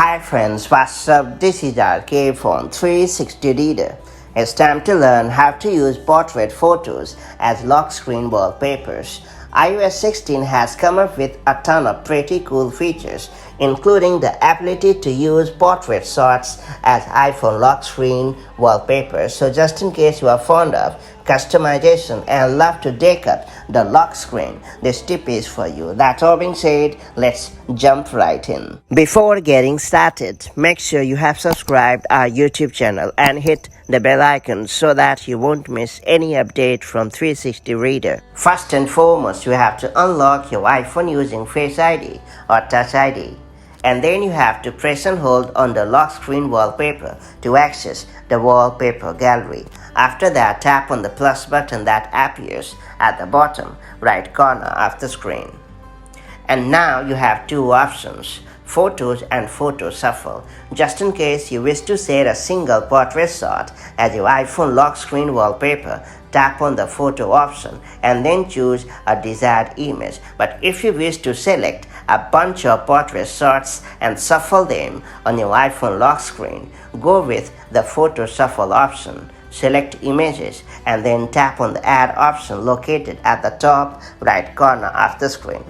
Hi friends, what's up? This is our iPhone 360 reader. It's time to learn how to use portrait photos as lock screen wallpapers. iOS 16 has come up with a ton of pretty cool features, including the ability to use portrait shots as iPhone lock screen wallpapers. So just in case you are fond of customization and love to deck up the lock screen, this tip is for you. That all being said, let's jump right in. Before getting started, make sure you have subscribed our YouTube channel and hit the bell icon so that you won't miss any update from 360 Reader. First and foremost, you have to unlock your iPhone using Face ID or Touch ID. And then you have to press and hold on the lock screen wallpaper to access the wallpaper gallery. After that, tap on the plus button that appears at the bottom right corner of the screen. And now you have two options, Photos and Photo Shuffle. Just in case you wish to set a single portrait shot as your iPhone lock screen wallpaper, tap on the photo option and then choose a desired image. But if you wish to select a bunch of portrait shots and shuffle them on your iPhone lock screen, go with the Photo Shuffle option. Select images and then tap on the Add option located at the top right corner of the screen.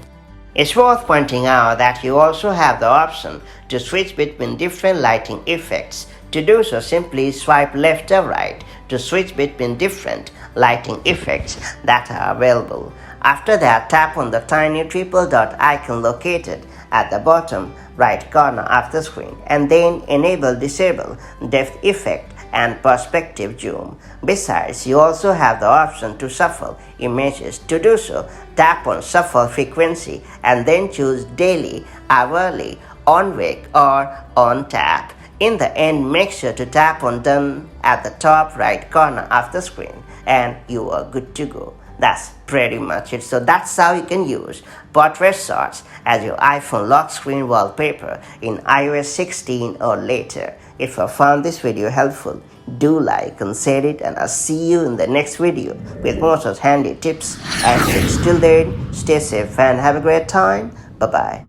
It's worth pointing out that you also have the option to switch between different lighting effects. To do so, simply swipe left or right to switch between different lighting effects that are available. After that, tap on the tiny triple dot icon located at the bottom right corner of the screen and then disable depth effect and perspective zoom. Besides, you also have the option to shuffle images. To do so, tap on shuffle frequency and then choose daily, hourly, on wake or on tap. In the end, make sure to tap on done at the top right corner of the screen and you are good to go. That's pretty much it. So that's how you can use portrait shots as your iPhone lock screen wallpaper in iOS 16 or later. If you found this video helpful, do like and share it, and I'll see you in the next video with more such handy tips and tricks. Till then, stay safe and have a great time. Bye bye.